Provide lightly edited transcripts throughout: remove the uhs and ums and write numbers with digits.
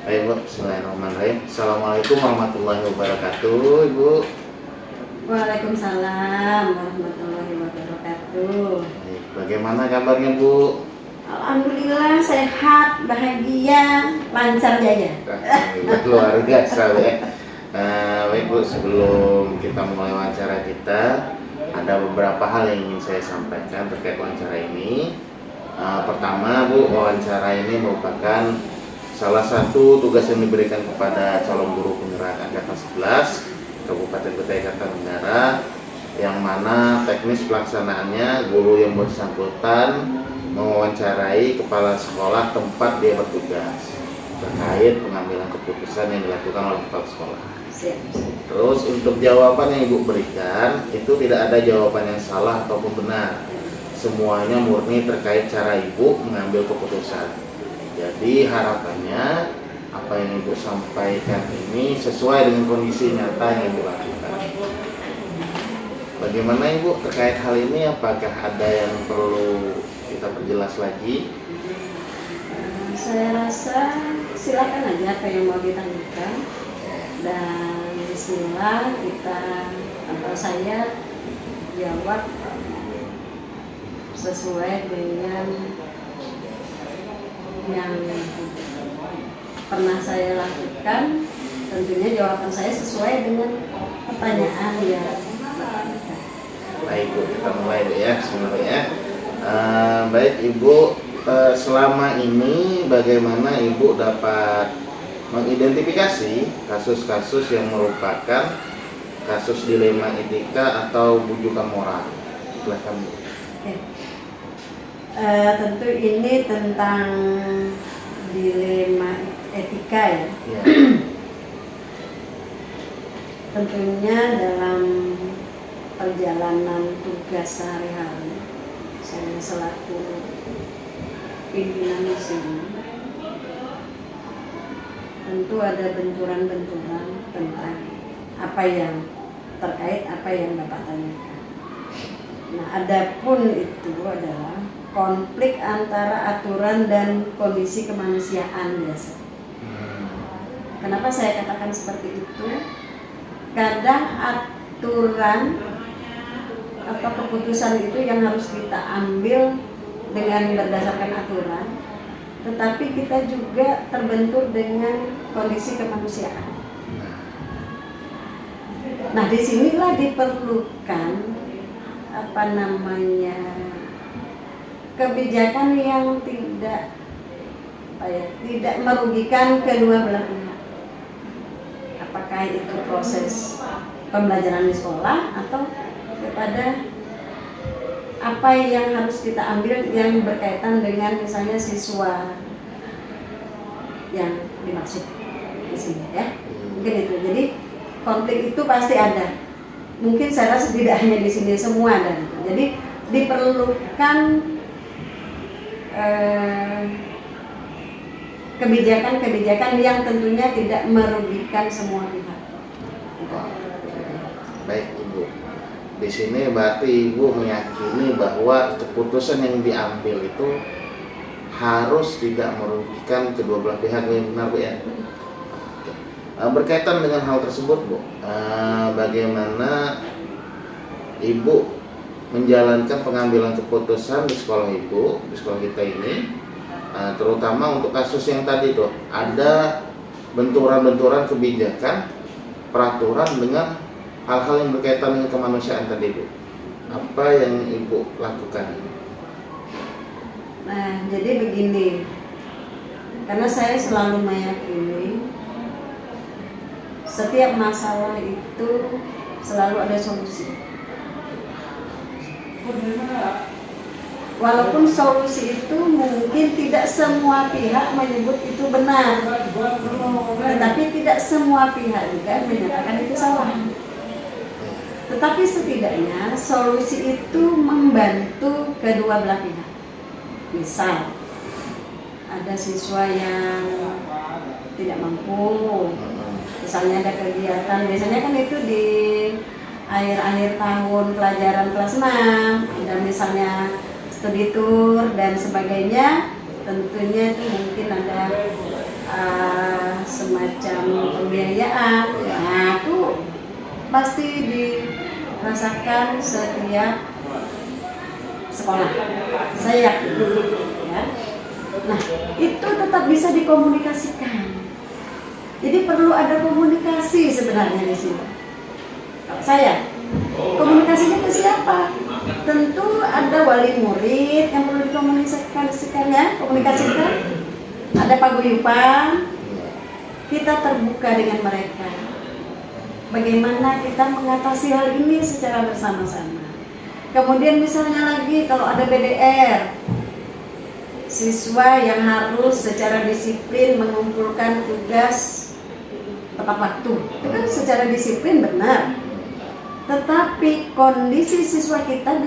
Baik Bu, bismillahirrahmanirrahim. Assalamualaikum warahmatullahi wabarakatuh, Ibu. Waalaikumsalam warahmatullahi wabarakatuh. Baik, bagaimana kabarnya Bu? Alhamdulillah sehat, bahagia, lancar jaya. Alhamdulillah, luar biasa ya. Baik Bu, sebelum kita mulai wawancara kita, ada beberapa hal yang ingin saya sampaikan terkait wawancara ini. Pertama Bu, wawancara ini merupakan salah satu tugas yang diberikan kepada calon guru penggerak angkatan 11 Kabupaten Kutai Kartanegara, yang mana teknis pelaksanaannya guru yang bersangkutan mewawancarai kepala sekolah tempat dia bertugas terkait pengambilan keputusan yang dilakukan oleh kepala sekolah. Terus untuk jawaban yang Ibu berikan itu tidak ada jawaban yang salah ataupun benar. Semuanya murni terkait cara Ibu mengambil keputusan. Jadi harapannya apa yang Ibu sampaikan ini sesuai dengan kondisi nyata yang Ibu lakukan. Bagaimana Ibu terkait hal ini? Apakah ada yang perlu kita perjelas lagi? Saya rasa silakan aja apa yang mau ditanyakan, dan bismillah kita atau saya jawab sesuai dengan yang pernah saya lakukan. Tentunya jawaban saya sesuai dengan pertanyaan ya. Baik Bu, kita mulai Bu ya, sebenarnya. Baik Ibu, selama ini bagaimana Ibu dapat mengidentifikasi kasus-kasus yang merupakan kasus dilema etika atau bujukan moral? Silakan Bu. Tentu ini tentang dilema etika ya. Ya. Tentunya dalam perjalanan tugas sehari-hari saya selaku pimpinan di sini, tentu ada benturan-benturan tentang apa yang terkait apa yang Bapak tanyakan. Nah, adapun itu adalah konflik antara aturan dan kondisi kemanusiaan biasa. Kenapa saya katakan seperti itu? Kadang aturan atau keputusan itu yang harus kita ambil dengan berdasarkan aturan, tetapi kita juga terbentur dengan kondisi kemanusiaan. Nah, disinilah diperlukan kebijakan yang tidak merugikan kedua belah pihak. Apakah itu proses pembelajaran di sekolah atau kepada apa yang harus kita ambil yang berkaitan dengan misalnya siswa yang dimaksud di sini ya. Mungkin itu. Jadi konflik itu pasti ada. Mungkin saya rasa tidak hanya di sini, semua ada. Jadi diperlukan kebijakan-kebijakan yang tentunya tidak merugikan semua pihak. Baik Ibu. Di sini berarti Ibu meyakini bahwa keputusan yang diambil itu harus tidak merugikan kedua belah pihak, benar Bu ya? Berkaitan dengan hal tersebut Bu, bagaimana Ibu menjalankan pengambilan keputusan di sekolah Ibu, di sekolah kita ini, terutama untuk kasus yang tadi tuh ada benturan-benturan kebijakan, peraturan dengan hal-hal yang berkaitan dengan kemanusiaan tadi Bu. Apa yang Ibu lakukan? Nah, jadi begini, karena saya selalu meyakini setiap masalah itu selalu ada solusi. Walaupun solusi itu mungkin tidak semua pihak menyebut itu benar, tetapi tidak semua pihak juga menyatakan itu salah. Tetapi setidaknya solusi itu membantu kedua belah pihak. Misal ada siswa yang tidak mampu, misalnya ada kegiatan, biasanya kan itu di akhir-akhir tahun pelajaran kelas 6, ada misalnya studi tour dan sebagainya, tentunya itu mungkin ada semacam pembiayaan. Nah itu pasti dirasakan setiap sekolah. Saya yakin, ya. Nah itu tetap bisa dikomunikasikan. Jadi perlu ada komunikasi sebenarnya di sini. Kalau saya, komunikasinya ke siapa? Tentu ada wali murid yang perlu dikomunikasikan, ya, komunikasikan. Ada paguyuban, kita terbuka dengan mereka. Bagaimana kita mengatasi hal ini secara bersama-sama. Kemudian misalnya lagi kalau ada BDR, siswa yang harus secara disiplin mengumpulkan tugas tepat waktu, itu kan secara disiplin benar. Tetapi kondisi siswa kita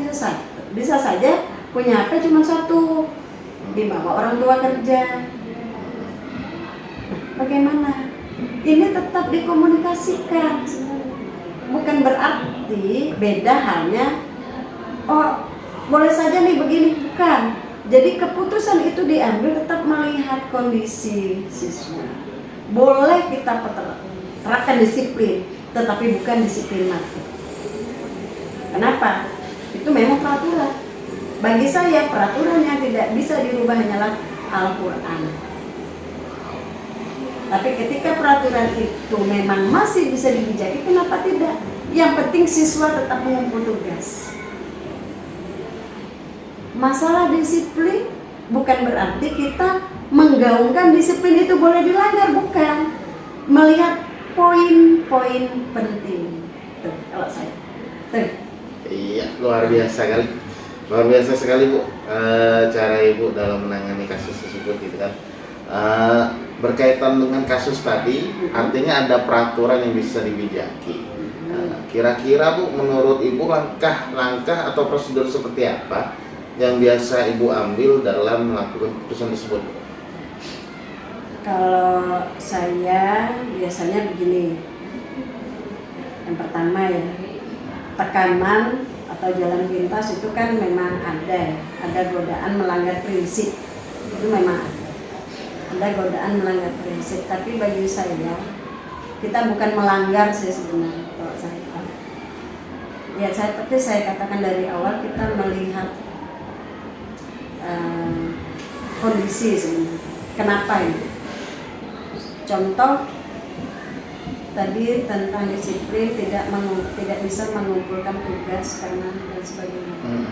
bisa saja punya HP cuma satu, dibawa orang tua kerja. Nah, bagaimana? Ini tetap dikomunikasikan. Bukan berarti beda halnya, oh boleh saja nih begini, bukan. Jadi keputusan itu diambil tetap melihat kondisi siswa. Boleh kita terapkan disiplin, tetapi bukan disiplin mati. Kenapa? Itu memang peraturan. Bagi saya peraturan yang tidak bisa dirubah hanyalah Al-Quran. Tapi ketika peraturan itu memang masih bisa dibijaki, kenapa tidak? Yang penting siswa tetap mengumpul tugas. Masalah disiplin bukan berarti kita menggaungkan disiplin itu boleh dilanggar, bukan. Melihat poin-poin penting. Tuh, kalau saya. Tuh. Iya, luar biasa sekali Bu, cara Ibu dalam menangani kasus tersebut gitu kan. Berkaitan dengan kasus tadi, artinya ada peraturan yang bisa dibijaki. Kira-kira Bu, menurut Ibu langkah atau prosedur seperti apa yang biasa Ibu ambil dalam melakukan keputusan tersebut? Kalau saya biasanya begini. Yang pertama ya, tekanan atau jalan pintas itu kan memang ada godaan melanggar prinsip, itu memang ada godaan melanggar prinsip. Tapi bagi saya, kita bukan melanggar sih sebenarnya. Kalau saya, ya seperti saya katakan dari awal, kita melihat kondisi sebenarnya. Kenapa ini? Contoh tadi tentang disiplin, tidak bisa mengumpulkan tugas karena dan sebagainya.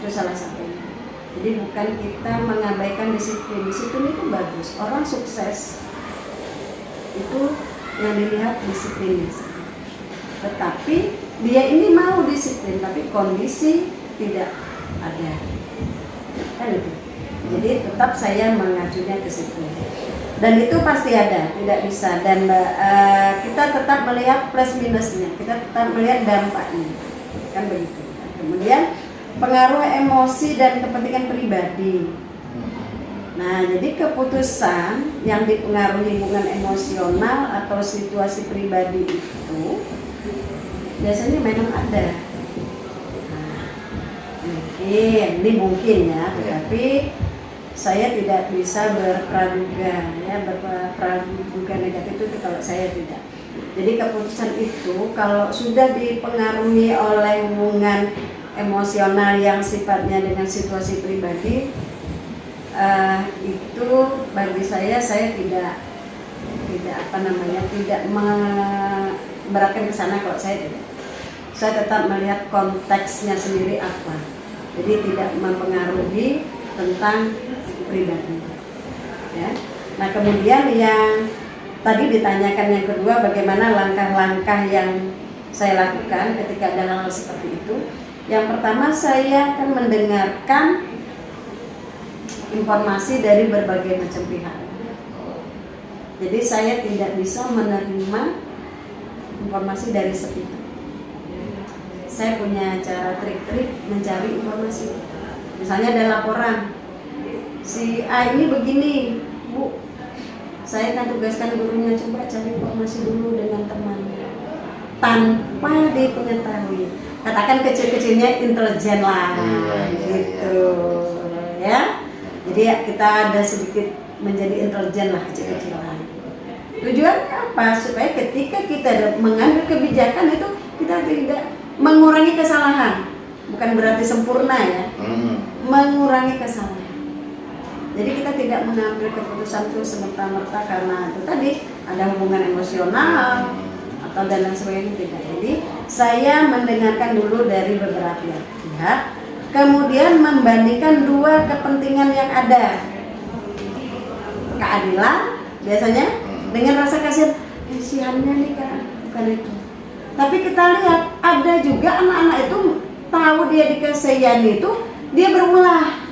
Itu salah satunya. Jadi bukan kita mengabaikan disiplin. Disiplin itu bagus. Orang sukses itu yang dilihat disiplinnya. Tetapi dia ini mau disiplin, tapi kondisi tidak ada. Kan itu. Jadi tetap saya mengacunya ke situ. Dan itu pasti ada, tidak bisa. Dan kita tetap melihat plus minusnya, kita tetap melihat dampaknya, kan begitu. Kemudian pengaruh emosi dan kepentingan pribadi. Nah, jadi keputusan yang dipengaruhi hubungan emosional atau situasi pribadi itu biasanya memang ada. Nah, mungkin ya, tetapi saya tidak bisa berpraduga negatif itu kalau saya tidak. Jadi keputusan itu kalau sudah dipengaruhi oleh hubungan emosional yang sifatnya dengan situasi pribadi, itu bagi saya tidak beratkan ke sana. Kalau saya tidak, saya tetap melihat konteksnya sendiri apa. Jadi tidak mempengaruhi tentang pribadi, ya. Nah kemudian yang tadi ditanyakan yang kedua, bagaimana langkah-langkah yang saya lakukan ketika ada hal-hal seperti itu. Yang pertama, saya akan mendengarkan informasi dari berbagai macam pihak. Jadi saya tidak bisa menerima informasi dari sepihak. Saya punya cara trik-trik mencari informasi. Misalnya ada laporan, si A ini begini, Bu, saya akan tugaskan gurunya, coba cari informasi dulu dengan temannya tanpa diketahui. Katakan kecil-kecilnya intelijen lah, gitu, ya. Jadi ya, kita ada sedikit menjadi intelijen lah kecil-kecilan. Tujuannya apa? Supaya ketika kita mengambil kebijakan itu kita tidak mengurangi kesalahan. Bukan berarti sempurna ya. Mengurangi kesalahan. Jadi kita tidak mengambil keputusan itu semerta-merta karena itu tadi ada hubungan emosional atau dan lain sebagainya, tidak. Jadi saya mendengarkan dulu dari beberapa pihak, kemudian membandingkan dua kepentingan yang ada. Keadilan biasanya dengan rasa kasihan, kasihannya nih kan, bukan itu. Tapi kita lihat ada juga anak-anak itu tahu dia dikasihani itu dia berulah.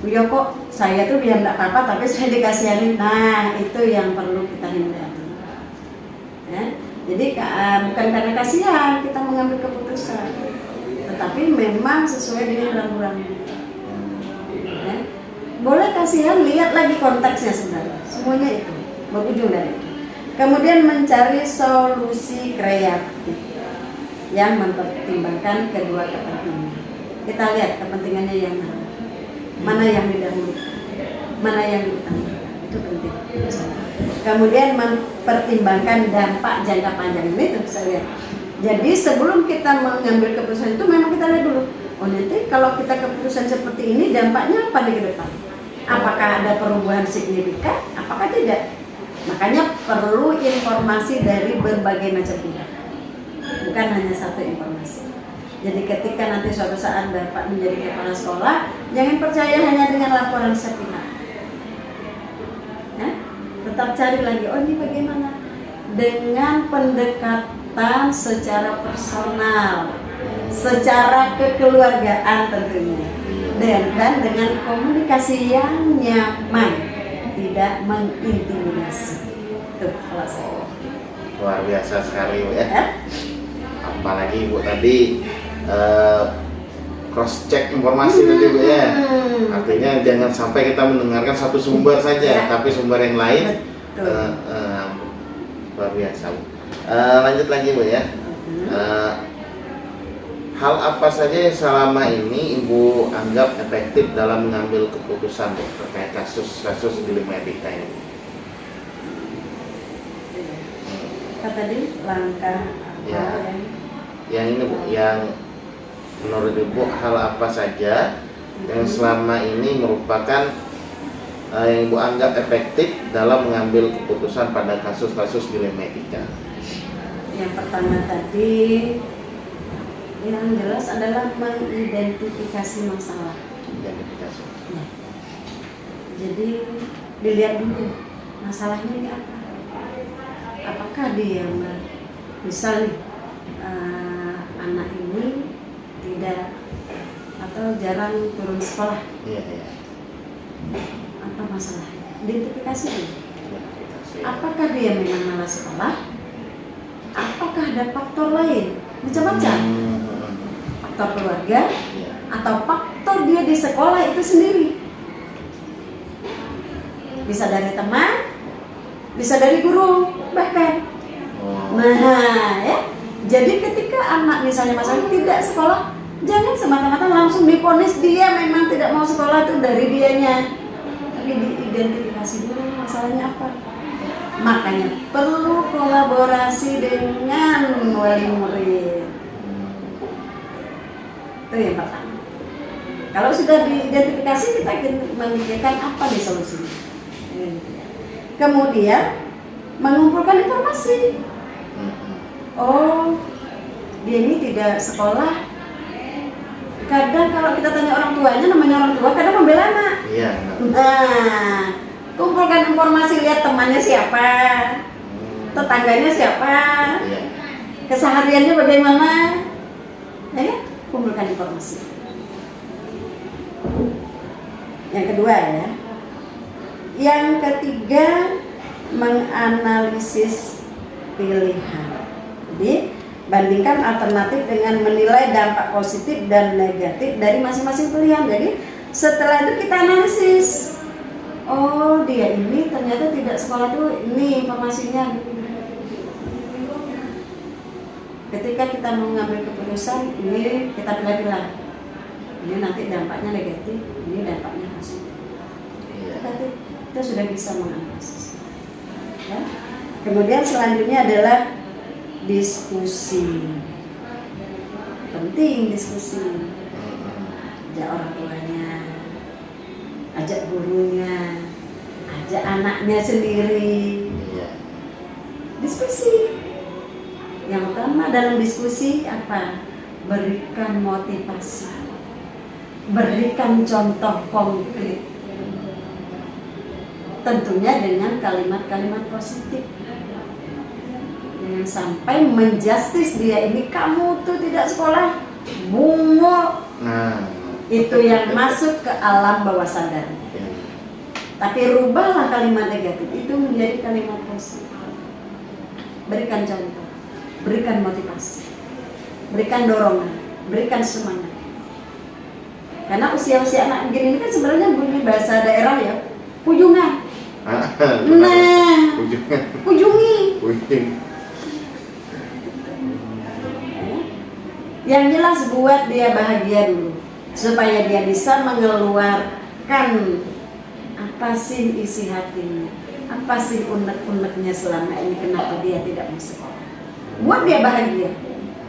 Ya kok saya tuh biar enggak apa-apa tapi saya dikasihani. Nah, itu yang perlu kita hindari. Ya. Jadi bukan karena kasihan kita mengambil keputusan, tetapi memang sesuai dengan ramu-ramu. Ya. Boleh kasihan, lihat lagi konteksnya sebenarnya. Semuanya itu berujung dari itu. Kemudian mencari solusi kreatif yang mempertimbangkan kedua kepentingan. Kita lihat kepentingannya yang mana yang didahulukan, mana yang diutamakan, itu penting. Kemudian mempertimbangkan dampak jangka panjang ini tuh saya lihat. Jadi sebelum kita mengambil keputusan itu memang kita lihat dulu. Oh nanti kalau kita keputusan seperti ini dampaknya apa di depan? Apakah ada perubahan signifikan? Apakah tidak? Makanya perlu informasi dari berbagai macam pihak. Bukan hanya satu informasi. Jadi ketika nanti suatu saat Bapak menjadi kepala sekolah, jangan percaya hanya dengan laporan sepihak. Ya? Tetap cari lagi, oh ini bagaimana? Dengan pendekatan secara personal, secara kekeluargaan tentunya. Dan dengan komunikasi yang nyaman, tidak mengintimidasi. Tuh, kalau saya. Luar biasa sekali Bu ya. Apalagi Bu tadi cross check informasi tadi Bu ya. Artinya jangan sampai kita mendengarkan satu sumber saja, tapi sumber yang lain. Luar biasa Bu. Lanjut lagi Bu ya. Hal apa saja yang selama ini Ibu anggap efektif dalam mengambil keputusan terkait kasus-kasus di Medika ini? Tadi langkah ya. Yang ini Bu, yang menurut Ibu hal apa saja yang selama ini merupakan yang Ibu anggap efektif dalam mengambil keputusan pada kasus-kasus di Medika? Yang pertama tadi yang jelas adalah mengidentifikasi masalah. Identifikasi. Ya. Jadi dilihat dulu masalahnya ini apa. Apakah dia misal nih anak ini tidak atau jarang turun sekolah? Iya. Apa masalahnya? Identifikasi dulu. Apakah dia memang malas sekolah? Apakah ada faktor lain? Baca-baca. Faktor keluarga atau faktor dia di sekolah itu sendiri. Bisa dari teman, bisa dari guru bahkan. Nah ya, jadi ketika anak misalnya masalah tidak sekolah, jangan semata-mata langsung diponis dia memang tidak mau sekolah itu dari dianya, tapi diidentifikasi dulu masalahnya apa. Makanya perlu kolaborasi dengan wali murid. Itu yang pertama. Kalau sudah diidentifikasi, kita memikirkan apa di solusinya. Kemudian mengumpulkan informasi. Oh, dia ini tidak sekolah. Kadang kalau kita tanya orang tuanya, namanya orang tua kadang membela anak. Iya. Nah, kumpulkan informasi, lihat temannya siapa, tetangganya siapa, kesehariannya bagaimana, ya, kumpulkan informasi. Yang kedua ya, yang ketiga menganalisis pilihan. Jadi bandingkan alternatif dengan menilai dampak positif dan negatif dari masing-masing pilihan. Jadi setelah itu kita analisis. Oh dia ini ternyata tidak sekolah tuh ini informasinya. Ketika kita mengambil keputusan ini kita pilih-pilih. Ini nanti dampaknya negatif, ini dampaknya positif. Iya. Tapi kita sudah bisa menganalisis. Ya. Kemudian selanjutnya adalah diskusi. Penting diskusi. Ajak orang tuanya, ajak gurunya, ajak anaknya sendiri. Iya. Diskusi. Yang utama dalam diskusi apa? Berikan motivasi, berikan contoh konkret, tentunya dengan kalimat-kalimat positif. Jangan sampai menjustis dia ini, kamu tuh tidak sekolah, bungo. Nah, Itu yang masuk ke alam bawah sadar. iya. Tapi rubahlah kalimat negatif itu menjadi kalimat positif. Berikan contoh, berikan motivasi, berikan dorongan, berikan semangat. Karena usia-usia anak begini ini kan sebenarnya bunyi bahasa daerah ya, pujungan. Nah, Ujungnya. pujungi. Ujung. Yang jelas buat dia bahagia dulu, supaya dia bisa mengeluarkan apa sih isi hatinya, apa sih unek-uneknya selama ini kenapa dia tidak mau sekolah. Buat dia bahagia,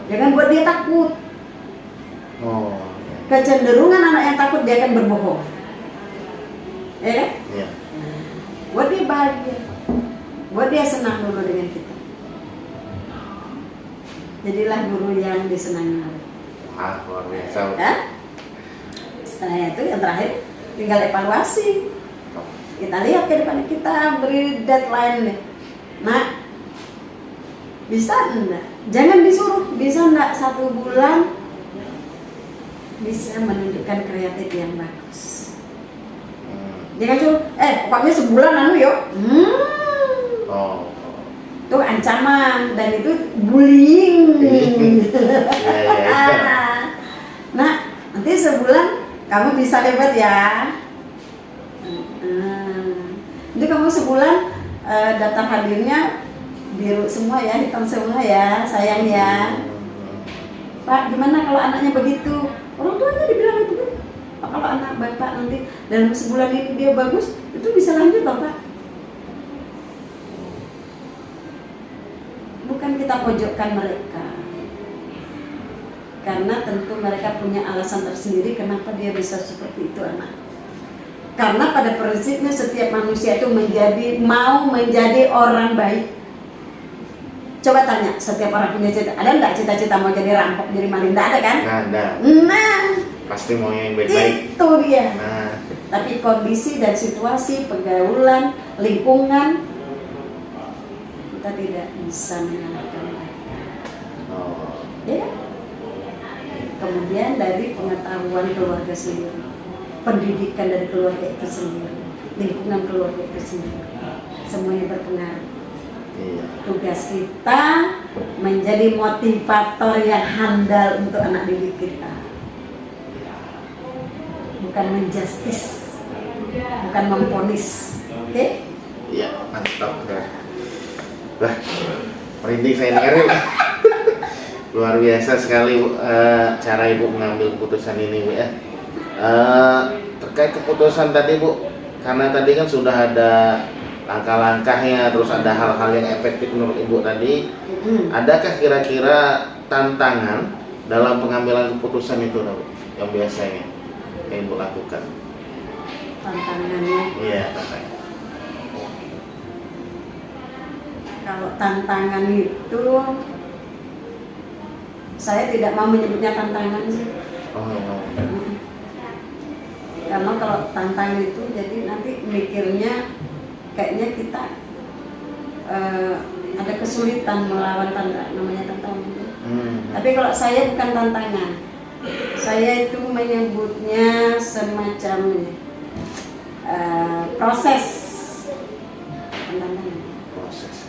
jangan buat dia takut. Oh. Kecenderungan anak yang takut dia akan berbohong, ya kan? Iya. Buat dia bahagia, buat dia senang dulu dengan kita. Jadilah guru yang disenangi oleh. Wah, luar biasa. Ya? Setelah itu yang terakhir tinggal evaluasi. Kita lihat ke depan, kita beri deadline nih. Nah, bisa enggak? Jangan disuruh, bisa enggak 1 bulan bisa menunjukkan kreatif yang bagus. Jangan suruh, pokoknya sebulan anu yuk. Oh. Itu ancaman dan itu bullying. Iya. Nah, nanti sebulan kamu bisa hebat ya. Jadi kamu sebulan daftar hadirnya biru semua ya, hitam semua ya, sayang ya. Pak, gimana kalau anaknya begitu? Orang tuanya dibilang itu kan. Pak, kalau anak bapak nanti dalam sebulan ini dia bagus, itu bisa lanjut bapak. Bukan kita pojokkan mereka, karena tentu mereka punya alasan tersendiri kenapa dia bisa seperti itu anak. Karena pada prinsipnya setiap manusia itu mau menjadi orang baik. Coba tanya, setiap orang punya cita, ada enggak cita-cita mau jadi rampok, jadi maling? Enggak ada kan? Nggak ada. Nah, Pasti mau yang baik-baik. itu dia. Nah, Tapi kondisi dan situasi, pergaulan, lingkungan, kita tidak bisa menyalahkan mereka. oh. Ya. Kemudian dari pengetahuan keluarga sendiri, pendidikan dari keluarga itu sendiri, lingkungan keluarga itu sendiri, semuanya berpengaruh. Iya. Tugas kita menjadi motivator yang handal untuk anak didik kita, bukan menjustis, bukan memponis. Oke? Iya, mantap ya. Lah, merinding saya dengerin. Luar biasa sekali cara Ibu mengambil keputusan ini, Bu ya. Terkait keputusan tadi, Bu, karena tadi kan sudah ada langkah-langkahnya, terus ada hal-hal yang efektif menurut Ibu tadi. Adakah kira-kira tantangan dalam pengambilan keputusan itu, Bu, yang biasanya yang Ibu lakukan? Tantangannya, Iya, tantangan. kalau tantangan itu saya tidak mau menyebutnya tantangan sih. Oh. Karena kalau tantangan itu jadi nanti mikirnya kayaknya kita ada kesulitan melawan namanya tantangan. Tapi kalau saya bukan tantangan, saya itu menyebutnya semacam proses.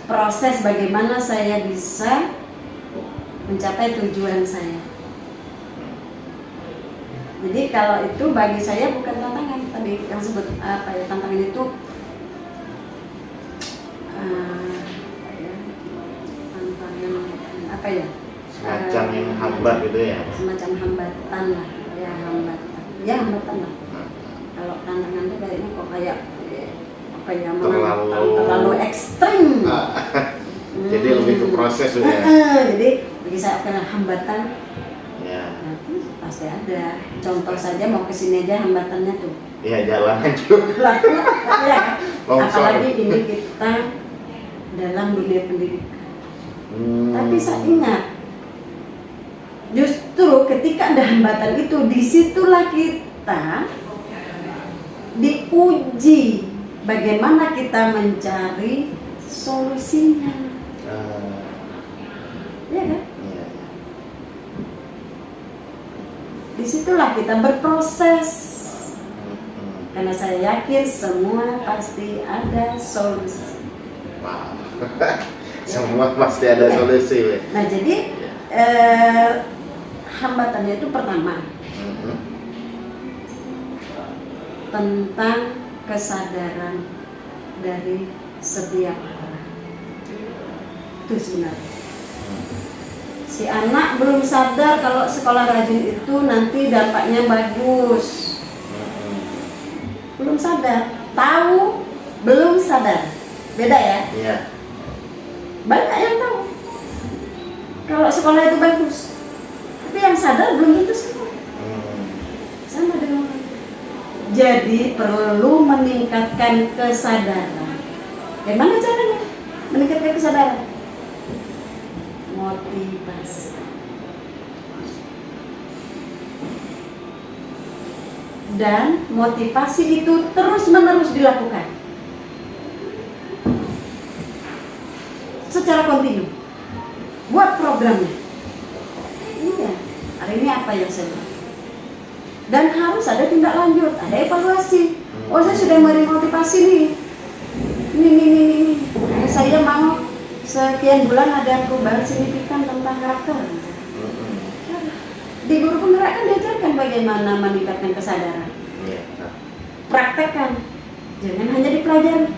Proses bagaimana saya bisa mencapai tujuan saya. Jadi kalau itu bagi saya bukan tantangan, tadi yang sebut apa ya, tantangan itu tantangan apa ya? Semacam yang hambat gitu ya. Semacam hambatan lah, ya hambatan. Ya hambatan lah. Kalau tantangan itu kayaknya kok kayak apa ya, terlalu ekstrim. Jadi lebih ke proses sudah. Jadi bagi saya karena hambatan, Ya. nanti pasti ada. Contoh saja mau kesini aja hambatannya tuh. Iya, jalan juga. Ya, Longsor. apalagi ini kita dalam dunia pendidikan. Tapi saya ingat, justru ketika ada hambatan itu, disitulah kita diuji bagaimana kita mencari solusinya. Ya kan? Iya. Disitulah kita berproses. Karena saya yakin semua pasti ada solusi. Wow. Semua pasti ada solusi. Nah jadi hambatannya itu pertama tentang kesadaran dari setiap orang. Itu sebenarnya. Si anak belum sadar kalau sekolah rajin itu nanti dampaknya bagus. Belum sadar, tahu belum sadar. Beda ya? Iya. Banyak yang tahu kalau sekolah itu bagus, tapi yang sadar belum tentu semua. Sama dengan orang. Jadi perlu meningkatkan kesadaran. Bagaimana caranya meningkatkan kesadaran? Motivasi. Dan motivasi itu terus-menerus dilakukan secara kontinu. Buat programnya. Iya, hari ini apa yang saya buat? Dan harus ada tindak lanjut, ada evaluasi. Oh, saya sudah memberi motivasi nih. Ini. Saya mau sekian bulan ada perubahan signifikan tentang karakter. Di guru penggerak kan diajarkan bagaimana meningkatkan kesadaran. Praktekkan, jangan hanya dipelajari.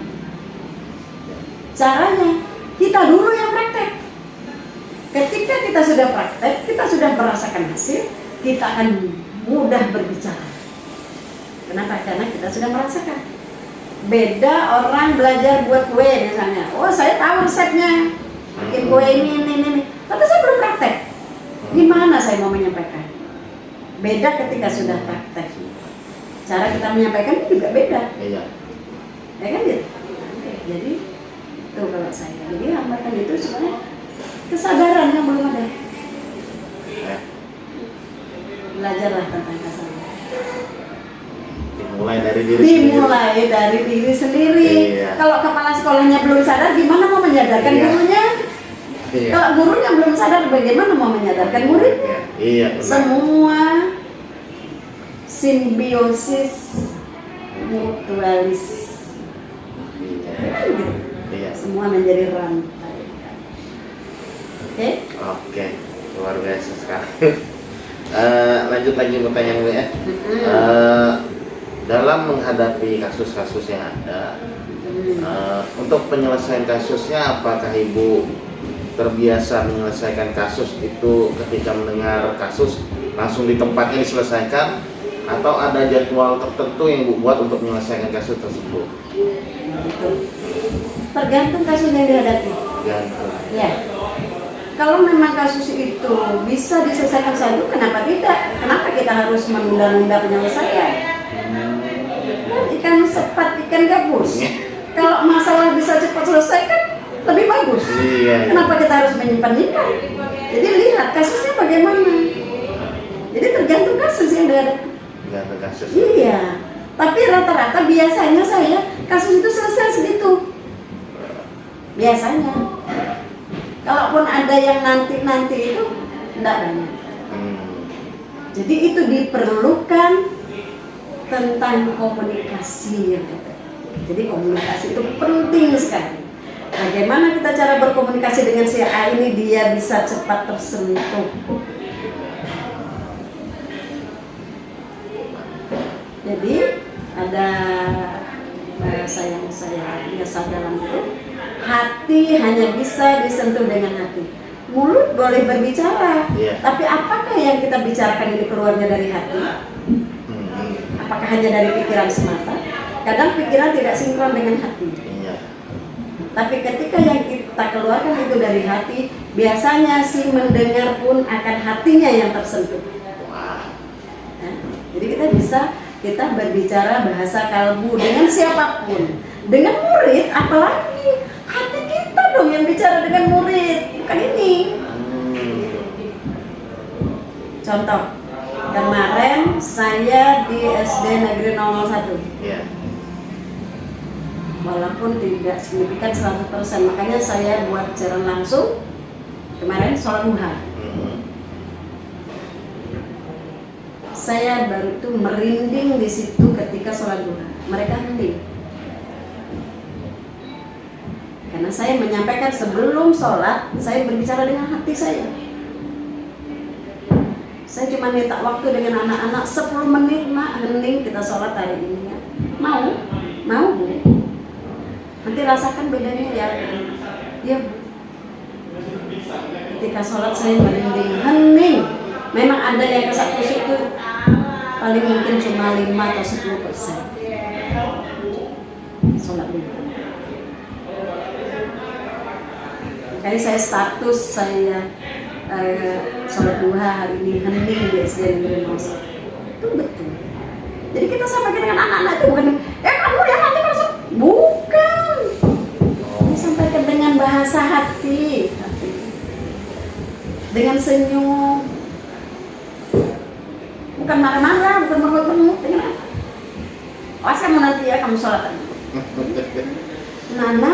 Caranya, kita dulu yang praktek. Ketika kita sudah praktek, kita sudah merasakan hasil, kita akan mudah berbicara. Kenapa? Karena kita sudah merasakan. Beda orang belajar buat kue misalnya. Oh, saya tahu resepnya, bikin kue ini. Tapi saya belum praktek. Gimana saya mau menyampaikan? Beda ketika sudah praktek. Cara kita menyampaikan juga beda. Iya. Ya kan gitu? Jadi itu kalau saya. Jadi hambatan itu sebenarnya kesadaran yang belum ada. Belajarlah tentang kesadaran. Dimulai dari diri sendiri. Dimulai dari diri sendiri. Iya. Kalau kepala sekolahnya belum sadar, gimana mau menyadarkan gurunya? Iya. Kalau gurunya belum sadar, bagaimana mau menyadarkan muridnya? Iya. Semua simbiosis mutualis. Iya. Semua menjadi rantai. Oke? Oke, luar biasa sekali. Lanjut lagi pertanyaan gue ya. Dalam menghadapi kasus-kasus yang ada, untuk penyelesaian kasusnya, apakah Ibu terbiasa menyelesaikan kasus itu ketika mendengar kasus langsung di tempatnya diselesaikan, atau ada jadwal tertentu yang Ibu buat untuk menyelesaikan kasus tersebut? Itu tergantung kasus yang dihadapi. Gantung. Ya. Kalau memang kasus itu bisa diselesaikan satu, kenapa tidak? Kenapa kita harus menunda-nunda penyelesaian? Ikan sepat, ikan gabus. Kalau masalah bisa cepat selesai kan lebih bagus. Iya. Kenapa kita harus menyimpan-nyimpan? Jadi lihat kasusnya bagaimana. Jadi tergantung kasus yang dihadapi. Gantung kasus. Iya. Tapi rata-rata biasanya saya kasus itu selesai segitu. Biasanya. Kalaupun ada yang nanti itu tidak banyak. Jadi itu diperlukan tentang komunikasi yang ada. Jadi komunikasi itu penting sekali. Bagaimana kita cara berkomunikasi dengan si A ini dia bisa cepat tersentuh. Jadi ada bahasa yang saya biasa dalam itu, hati hanya bisa disentuh dengan hati. Mulut boleh berbicara, tapi apakah yang kita bicarakan ini keluarnya dari hati? Apakah hanya dari pikiran semata? kadang pikiran tidak sinkron dengan hati. Iya. Tapi ketika yang kita keluarkan itu dari hati, biasanya si mendengar pun akan hatinya yang tersentuh. Wah. Nah, jadi kita berbicara bahasa kalbu dengan siapapun, dengan murid, apalagi hati kita dong yang bicara dengan murid, bukan ini. Contoh, kemarin saya di SD Negeri 001. Iya. Walaupun tidak signifikan 100%, makanya saya buat siaran langsung kemarin sholat duha. Saya baru tuh merinding di situ ketika sholat duha. Mereka hening. Karena saya menyampaikan sebelum sholat, saya berbicara dengan hati saya. Saya cuma minta waktu dengan anak-anak 10 menit, mak, hening kita sholat hari ini ya. Mau? Mau Bu? Nanti rasakan bedanya ya. Iya Bu. Ketika sholat saya merinding, hening. Memang ada yang kesat-kusut itu paling mungkin cuma 5 atau 10%. Sholat dulu. Makanya saya status saya sholat duha hari ini hening di SD Negeri 01. Itu betul. Jadi kita sampaikan dengan anak-anak itu bukan kamu yang nanti masuk, bukan. Disampaikan dengan bahasa hati, dengan senyum, bukan marah-marah, bukan mengutuk-mengutuk, dengan apa? Awas kamu nanti ya kamu sholat. Nana,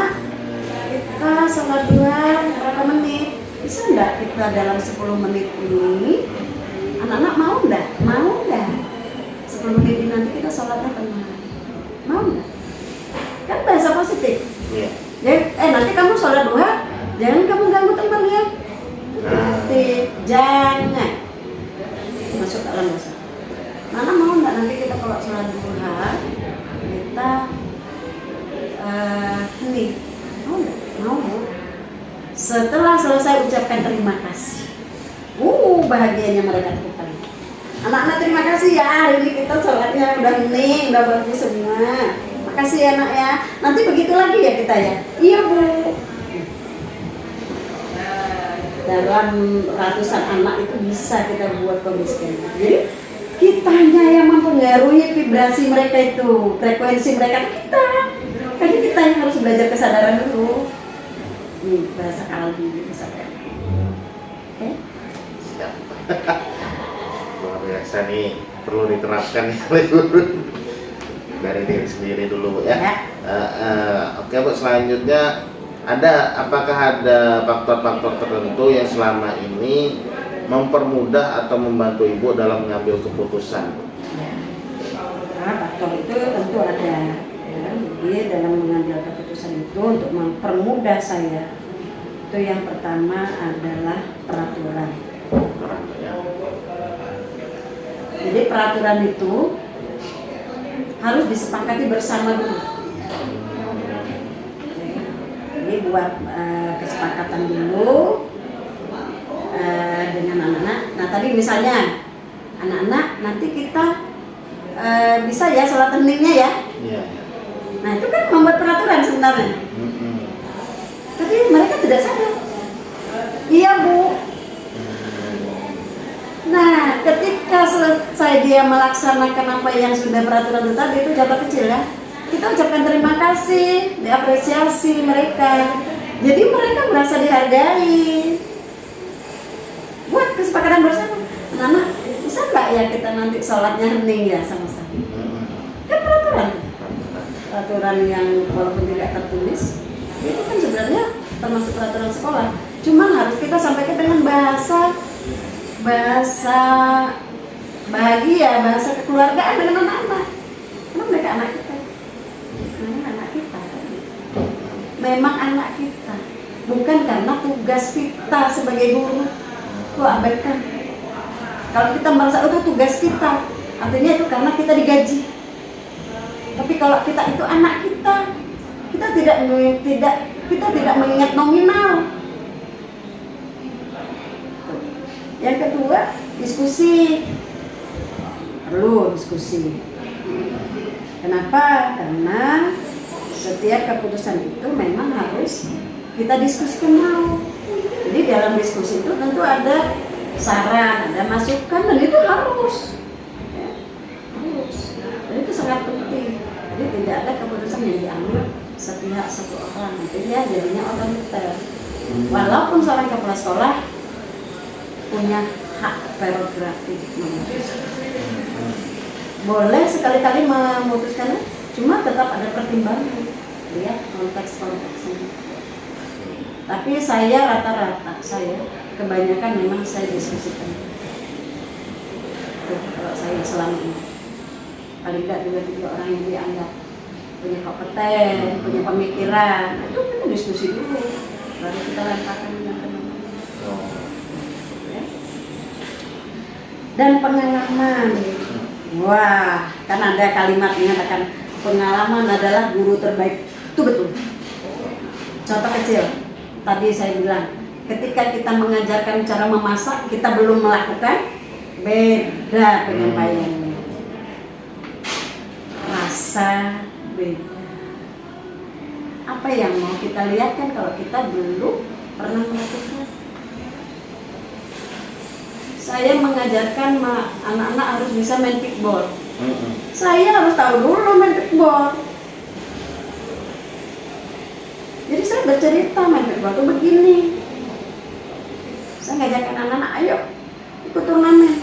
kita sholat duha berapa menit? Bisa enggak kita dalam 10 menit ini, anak-anak mau enggak? Mau enggak? 10 menit ini nanti kita sholatnya tenang. Mau enggak? Kan bahasa positif. Iya. Ya, nanti kamu sholat duha, jangan kamu ganggu teman ya. Positif, jangan. Masuk dalam bahasa. Nana mau enggak nanti kita kalau sholat duha, kita hening? Mau enggak? Mau. Setelah selesai ucapkan terima kasih, bahagianya mereka terbuka. Anak-anak terima kasih ya, hari ini kita sholatnya udah hening, udah bagus semua. Makasih ya nak ya, nanti begitu lagi ya kita ya. Iya Bu. Dalam ratusan anak itu bisa kita buat kondisi. Jadi kitanya yang mempengaruhi vibrasi mereka itu, frekuensi mereka kita. Jadi kita yang harus belajar kesadaran dulu. Bahasa kalbu bisa kan? Oke? Siap. Luar biasa nih, perlu diterapkan nih guru dari diri sendiri dulu ya. Oke Bu, selanjutnya apakah ada faktor-faktor tertentu yang selama ini mempermudah atau membantu Ibu dalam mengambil keputusan? Ya. Nah, faktor itu tentu ada. Jadi dalam mengambil keputusan itu untuk mempermudah saya, itu yang pertama adalah peraturan. Jadi peraturan itu harus disepakati bersama dulu. Jadi buat kesepakatan dulu dengan anak-anak. Nah tadi misalnya anak-anak nanti kita bisa ya sholat heningnya ya. Iya. Nah itu kan membuat peraturan sebenarnya. Tapi mereka tidak sadar. Iya Bu. Nah ketika selesai dia melaksanakan apa yang sudah peraturan itu tadi, itu jabat kecil ya, kita ucapkan terima kasih, diapresiasi mereka. Jadi mereka merasa dihargai. Buat kesepakatan bersama. Anak-anak bisa nggak ya kita nanti sholatnya hening ya sama-sama? Kan peraturan. Peraturan yang walaupun tidak tertulis itu kan sebenarnya termasuk peraturan sekolah, cuman harus kita sampaikan dengan bahasa bahagia, bahasa kekeluargaan dengan anak-anak, karena mereka anak kita, memang anak kita, bukan karena tugas kita sebagai guru. Tuh abaikan. Kalau kita merasa itu tugas kita, artinya itu karena kita digaji. Tapi kalau kita itu anak kita tidak mengingat nominal. Yang kedua, diskusi. Perlu diskusi. Kenapa? Karena setiap keputusan itu memang harus kita diskusikan dulu. Jadi dalam diskusi itu tentu ada saran, ada masukan, dan itu harus. Ya, harus. Dan itu sangat penting. Jadi tidak ada keputusan yang diambil sepihak satu orang, nanti dia jadinya otoriter. Walaupun seorang kepala sekolah punya hak prerogatif memutuskan, boleh sekali-kali memutuskan, cuma tetap ada pertimbangan, lihat konteks-konteksnya. Tapi saya rata-rata, kebanyakan memang saya diskusikan. Tuh, kalau saya selama ini, paling tidak juga 3 orang yang dianggap punya kompeten, punya pemikiran, itu kita diskusi dulu, baru kita lemparkan dengan teman-teman. Ya. Dan pengalaman, wah, kan ada kalimat mengatakan pengalaman adalah guru terbaik, itu betul. Contoh kecil, tadi saya bilang, ketika kita mengajarkan cara memasak, kita belum melakukan, beda penyampaiannya, rasa beda. Apa yang mau kita lihatkan kalau kita belum pernah melakukan? Saya mengajarkan anak-anak harus bisa main kickball. Saya harus tahu dulu main kickball. Jadi saya bercerita main kickball itu begini. Saya ngajarkan anak-anak, ayo ikut turnamen.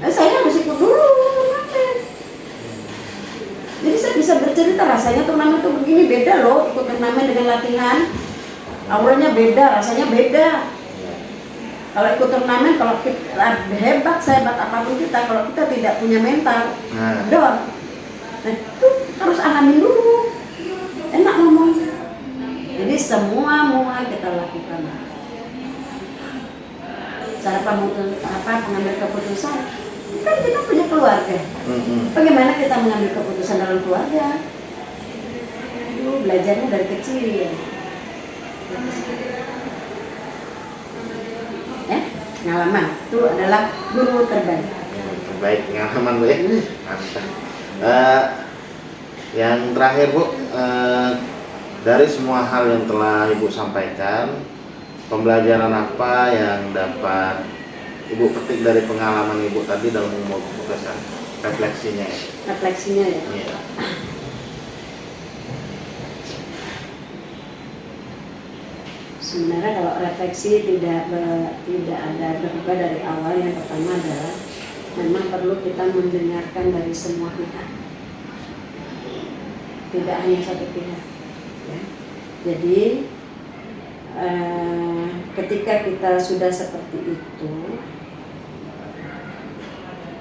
Saya harus ikut dulu turnamen. Jadi saya bisa bercerita, rasanya turnamen itu begini, beda loh ikut turnamen dengan latihan. Auranya beda, rasanya beda. Kalau ikut turnamen, kalau kita hebat, sehebat apapun kita, kalau kita tidak punya mental, down. Nah, itu harus alamin dulu. Enak ngomong. Jadi semua kita lakukan. Cara pengambil keputusan, kan kita punya keluarga. Bagaimana kita mengambil keputusan dalam keluarga? Belajarnya dari kecil. Pengalaman itu adalah guru terbaik. Terbaik pengalaman Bu ya. Mantap. Yang terakhir Bu, dari semua hal yang telah Ibu sampaikan, pembelajaran apa yang dapat Ibu petik dari pengalaman Ibu tadi dalam membuat keputusan? Refleksinya ya? Refleksinya ya? Iya. Sebenarnya kalau refleksi tidak ada berubah dari awal. Yang pertama adalah memang perlu kita mendengarkan dari semua pihak, tidak hanya satu pihak. Ya. Jadi ketika kita sudah seperti itu,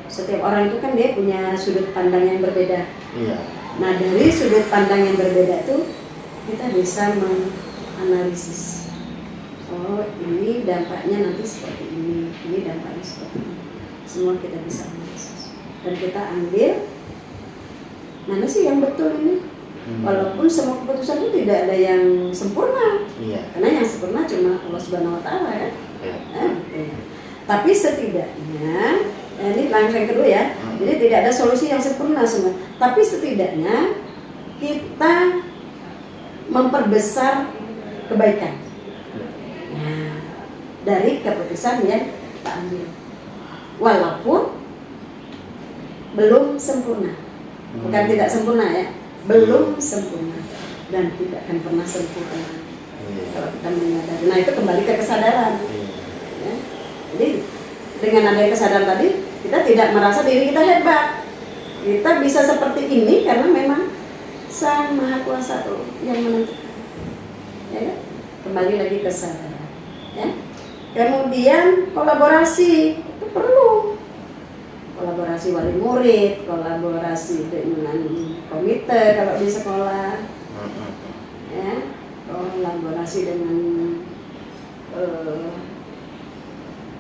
setiap orang itu kan dia punya sudut pandang yang berbeda. Iya. Nah, dari sudut pandang yang berbeda itu kita bisa menganalisis. Oh, ini dampaknya nanti seperti ini dampaknya seperti ini. Semua kita bisa analisis. Dan kita ambil mana sih yang betul ini? Walaupun semua keputusan itu tidak ada yang sempurna. Iya. Karena yang sempurna cuma Allah Subhanahu wa taala ya. Iya. Tapi setidaknya ini langsung yang kedua ya. Jadi tidak ada solusi yang sempurna semua. Tapi setidaknya kita memperbesar kebaikan. Nah, dari keputusan yang kita ambil, walaupun belum sempurna, bukan tidak sempurna ya, belum sempurna dan tidak akan pernah sempurna. Kalau kita menyadari, nah itu kembali ke kesadaran. Ya. Jadi dengan adanya kesadaran tadi, kita tidak merasa diri kita hebat. Kita bisa seperti ini karena memang Sang Maha Kuasa tuh yang menentukan. Ya, kembali lagi ke kesadaran. Ya. Kemudian kolaborasi itu perlu, kolaborasi wali murid, kolaborasi dengan komite kalau di sekolah, ya, kolaborasi dengan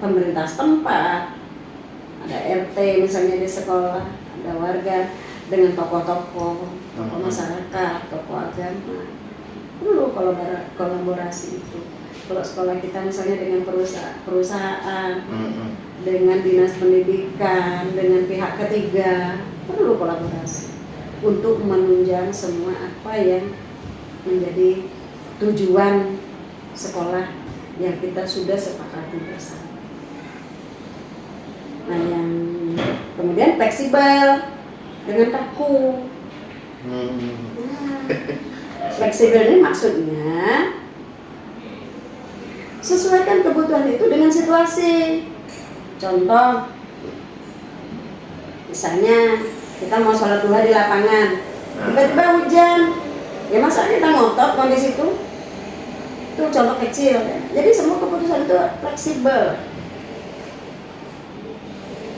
pemerintah setempat, ada RT misalnya di sekolah, ada warga, dengan tokoh-tokoh, tokoh masyarakat, tokoh agama, perlu kolaborasi itu. Kalau sekolah kita misalnya dengan perusahaan, dengan dinas pendidikan, dengan pihak ketiga, perlu kolaborasi untuk menunjang semua apa yang menjadi tujuan sekolah yang kita sudah sepakati bersama. Nah, yang kemudian fleksibel dengan kaku. Fleksibel ini maksudnya sesuaikan kebutuhan itu dengan situasi. Contoh, misalnya kita mau sholat duha di lapangan, tiba-tiba hujan, ya masa kita ngotot kondisi itu? Itu contoh kecil. Jadi semua keputusan itu fleksibel.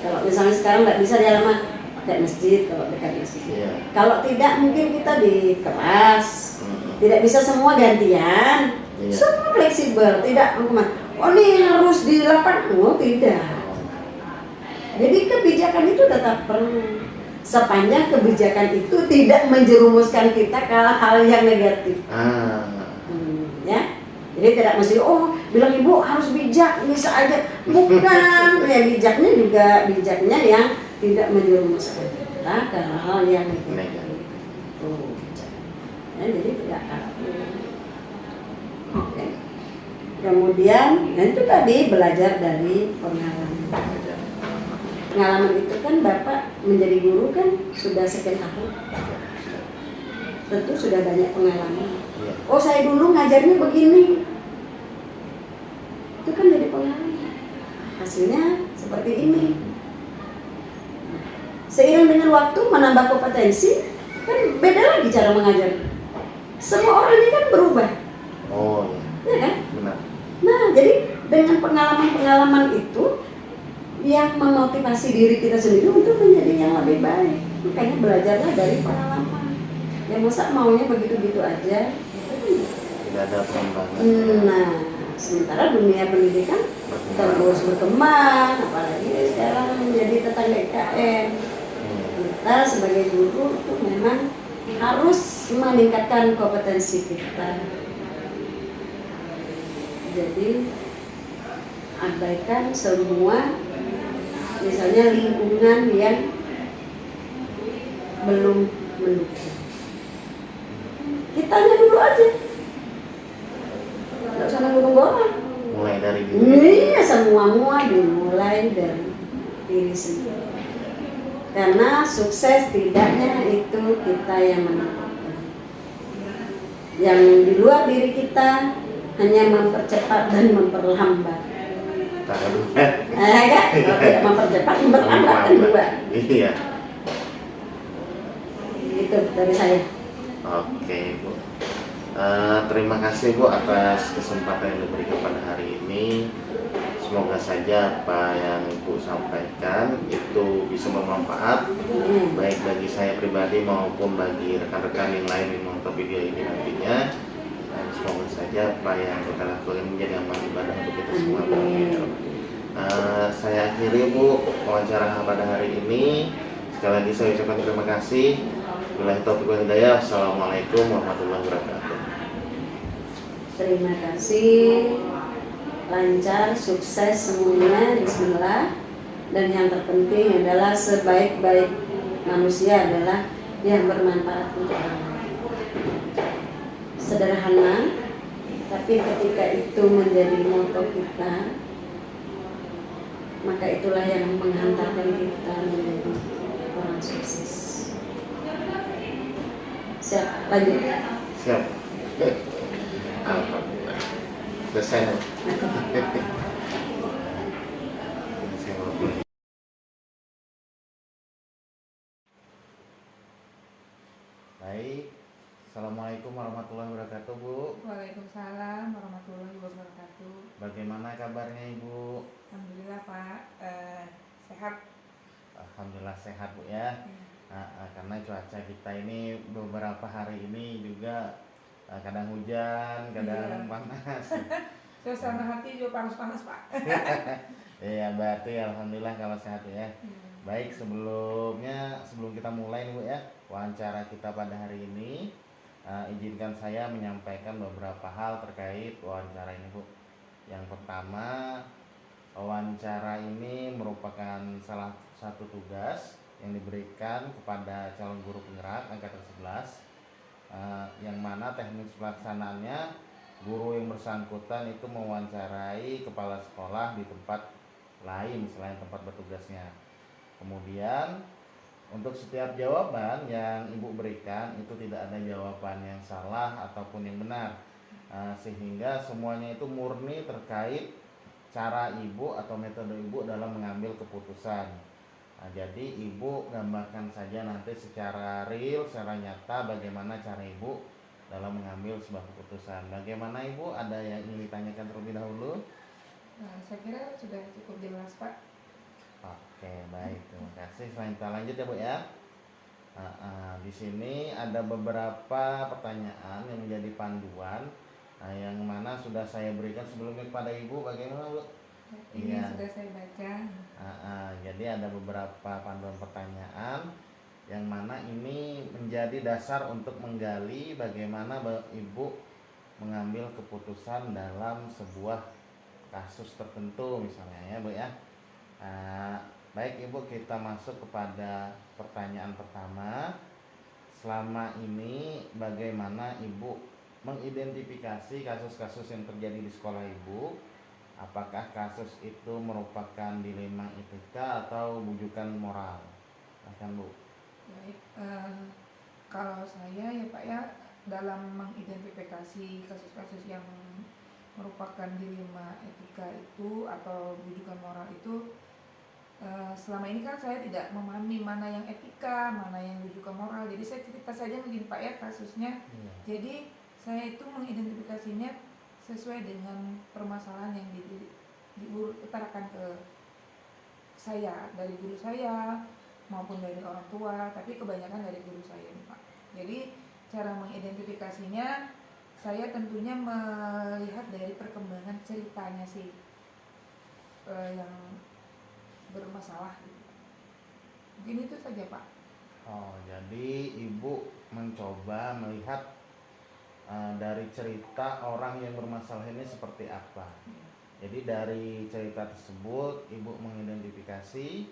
Kalau misalnya sekarang nggak bisa di halaman, pakai masjid kalau dekat masjid. Yeah. Kalau tidak mungkin kita di kelas, tidak bisa semua gantian. Yeah. Semua fleksibel, tidak oh ini harus di lapangan, oh tidak. Jadi kebijakan itu tetap perlu, sepanjang kebijakan itu tidak menjerumuskan kita ke hal yang negatif. Ya, jadi tidak mesti bilang ibu harus bijak, bisa aja. Bukan, ya bijaknya yang tidak menjerumuskan kita ke hal yang negatif. Ya, jadi tidak kaku. Oke. Kemudian, itu tadi belajar dari pengalaman. Pengalaman itu kan Bapak menjadi guru kan sudah sekian tahun. Tentu sudah banyak pengalaman. Oh saya dulu ngajarnya begini. Itu kan jadi pengalaman. Hasilnya seperti ini. Seiring dengan waktu menambah kompetensi, kan beda lagi cara mengajar. Semua orang ini kan berubah. Oh iya. Ya kan? Benar. Nah jadi dengan pengalaman-pengalaman itu yang memotivasi diri kita sendiri untuk menjadi yang lebih baik. Makanya belajarlah dari pengalaman. Ya masa maunya begitu-begitu aja. Tidak ada pengembangan. Nah, sementara dunia pendidikan terus berkembang, apalagi sekarang menjadi tetangga IKN. Kita sebagai guru itu memang harus meningkatkan kompetensi kita. Jadi abaikan semua misalnya lingkungan yang belum mendukung. Kitanya dulu aja, nggak usah nunggu orang. Mulai dari diri. Iya, semua dimulai dari diri sendiri. Karena sukses tidaknya itu kita yang menentukan. Yang di luar diri kita hanya mempercepat dan memperlambat. Kan? Kalau tidak mempercepat, memperlambat kan dua. Iya. Itu dari saya. Oke Bu. Terima kasih Bu atas kesempatan yang diberikan pada hari ini. Semoga saja apa yang Ibu sampaikan itu bisa bermanfaat baik bagi saya pribadi maupun bagi rekan-rekan yang lain yang menonton video ini nantinya. Dan semoga saja apa yang kita lakukan menjadi amal ibadah untuk kita semua. Saya akhiri Bu wawancara pada hari ini. Sekali lagi saya ucapkan terima kasih. Wabillahi taufiq wal hidayah. Assalamualaikum warahmatullahi wabarakatuh. Terima kasih. Lancar, sukses semuanya, bismillah. Dan yang terpenting adalah sebaik-baik manusia adalah yang bermanfaat untuk orang lain. Sederhana, tapi ketika itu menjadi moto kita, maka itulah yang menghantarkan kita menjadi orang sukses. Siap, lanjut. Siap. Alhamdulillah. Selesai. Baik. Assalamualaikum warahmatullahi wabarakatuh Bu. Waalaikumsalam warahmatullahi wabarakatuh. Bagaimana kabarnya Ibu? Alhamdulillah Pak, sehat. Alhamdulillah sehat Bu ya. Karena cuaca kita ini beberapa hari ini juga kadang hujan, kadang panas. Suasana hati juga panas-panas Pak. Iya berarti alhamdulillah kalau sehat ya. Baik sebelum kita mulai nih Bu ya wawancara kita pada hari ini, izinkan saya menyampaikan beberapa hal terkait wawancara ini Bu. Yang pertama, wawancara ini merupakan salah satu tugas yang diberikan kepada calon guru penggerak angkatan 11, yang mana teknis pelaksanaannya guru yang bersangkutan itu mewawancarai kepala sekolah di tempat lain selain tempat bertugasnya. Kemudian untuk setiap jawaban yang ibu berikan itu tidak ada jawaban yang salah ataupun yang benar, sehingga semuanya itu murni terkait cara ibu atau metode ibu dalam mengambil keputusan. Jadi ibu gambarkan saja nanti secara real, secara nyata bagaimana cara ibu dalam mengambil sebuah keputusan. Bagaimana ibu? Ada yang ingin ditanyakan terlebih dahulu? Saya kira sudah cukup jelas Pak. Oke, baik, terima kasih. Selanjutnya lanjut ya Bu ya. Di sini ada beberapa pertanyaan yang menjadi panduan, yang mana sudah saya berikan sebelumnya kepada ibu. Bagaimana Bu? Ini Iya. sudah saya baca. Jadi ada beberapa panduan pertanyaan yang mana ini menjadi dasar untuk menggali bagaimana ibu mengambil keputusan dalam sebuah kasus tertentu misalnya ya Bu ya. Baik ibu, kita masuk kepada pertanyaan pertama. Selama ini bagaimana ibu mengidentifikasi kasus-kasus yang terjadi di sekolah ibu? Apakah kasus itu merupakan dilema etika atau bujukan moral? Silahkan Bu. Baik, kalau saya ya Pak ya, dalam mengidentifikasi kasus-kasus yang merupakan dilema etika itu atau bujukan moral itu, selama ini kan saya tidak memahami mana yang etika, mana yang bujukan moral. Jadi saya cerita saja mungkin Pak ya kasusnya. Iya. Jadi saya itu mengidentifikasinya sesuai dengan permasalahan yang diutarakan ke saya dari guru saya maupun dari orang tua, tapi kebanyakan dari guru saya Pak. Jadi cara mengidentifikasinya saya tentunya melihat dari perkembangan ceritanya sih yang bermasalah. Mungkin itu saja Pak. Jadi ibu mencoba melihat dari cerita orang yang bermasalah ini seperti apa. Jadi dari cerita tersebut ibu mengidentifikasi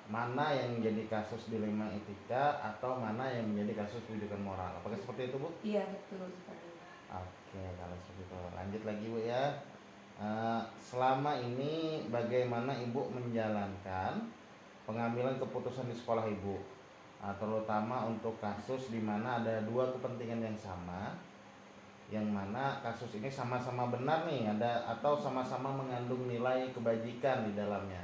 mana yang menjadi kasus dilema etika atau mana yang menjadi kasus bujukan moral. Apakah seperti itu Bu? Iya betul sekali. Oke, kalau seperti itu lanjut lagi Bu ya. Selama ini bagaimana ibu menjalankan pengambilan keputusan di sekolah ibu, terutama untuk kasus di mana ada dua kepentingan yang sama, yang mana kasus ini sama-sama benar nih, atau sama-sama mengandung nilai kebajikan di dalamnya.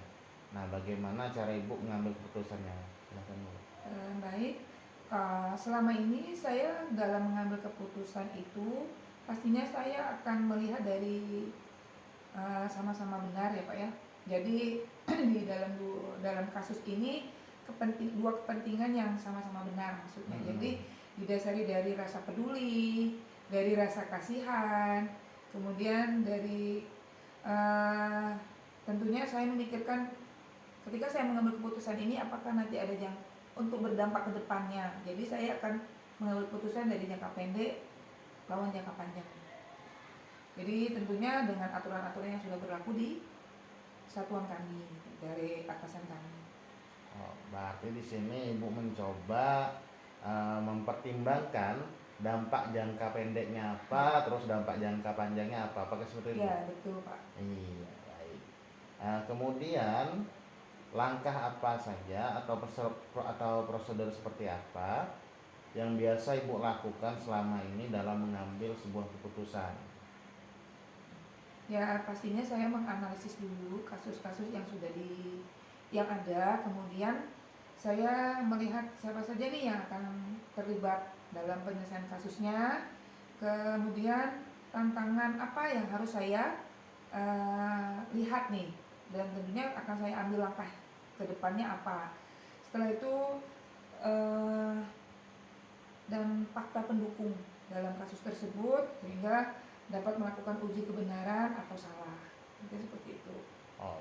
Nah, bagaimana cara ibu mengambil keputusannya? Silakan Bu. Baik, selama ini saya dalam mengambil keputusan itu pastinya saya akan melihat dari sama-sama benar ya Pak ya. Jadi di dalam kasus ini dua kepentingan yang sama-sama benar maksudnya. Jadi didasari dari rasa peduli, dari rasa kasihan, kemudian dari tentunya saya memikirkan ketika saya mengambil keputusan ini apakah nanti ada yang untuk berdampak ke depannya. Jadi saya akan mengambil keputusan dari jangka pendek lawan jangka panjang. Jadi tentunya dengan aturan-aturan yang sudah berlaku di satuan kami dari atasan kami. Berarti di sini ibu mencoba mempertimbangkan dampak jangka pendeknya apa, terus dampak jangka panjangnya apa. Apakah seperti itu? Iya betul Pak. Iya, baik. Kemudian langkah apa saja atau prosedur seperti apa yang biasa ibu lakukan selama ini dalam mengambil sebuah keputusan? Ya pastinya saya menganalisis dulu kasus-kasus yang yang ada, kemudian saya melihat siapa saja nih yang akan terlibat dalam penyelesaian kasusnya, kemudian tantangan apa yang harus saya lihat nih, dan tentunya akan saya ambil langkah ke depannya apa. Setelah itu dan fakta pendukung dalam kasus tersebut sehingga dapat melakukan uji kebenaran atau salah. Mungkin seperti itu.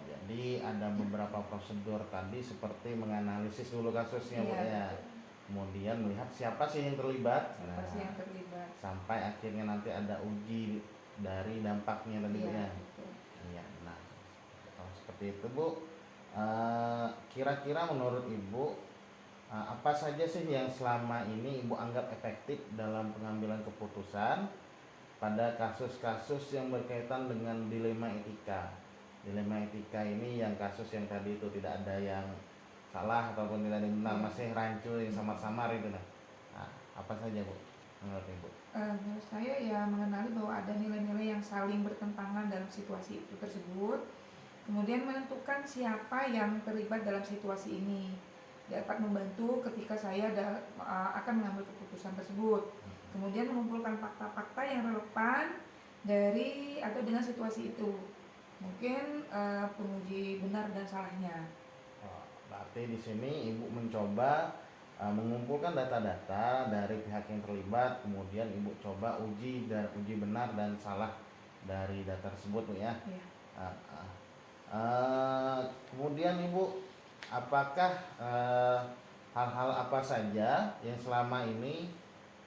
Jadi ada beberapa prosedur tadi seperti menganalisis dulu kasusnya Bu ya. Kemudian melihat siapa sih yang terlibat. Siapa sih yang terlibat. Sampai akhirnya nanti ada uji dari dampaknya tadi Bu ya. Iya, nah kalau seperti itu Bu, kira-kira menurut Ibu apa saja sih yang selama ini Ibu anggap efektif dalam pengambilan keputusan pada kasus-kasus yang berkaitan dengan dilema etika? Dilema etika ini yang kasus yang tadi itu tidak ada yang salah ataupun tidak ada yang benar, masih rancu yang samar-samar itu nah. Nah, apa saja Bu menurut Ibu? Menurut saya ya mengenali bahwa ada nilai-nilai yang saling bertentangan dalam situasi itu tersebut, kemudian menentukan siapa yang terlibat dalam situasi ini dapat membantu ketika saya akan mengambil keputusan tersebut. Kemudian mengumpulkan fakta-fakta yang relevan dari atau dengan situasi itu. Mungkin penguji benar dan salahnya. Berarti di sini Ibu mencoba mengumpulkan data-data dari pihak yang terlibat, kemudian Ibu coba uji benar dan salah dari data tersebut Bu ya. Iya. Kemudian Ibu, apakah hal-hal apa saja yang selama ini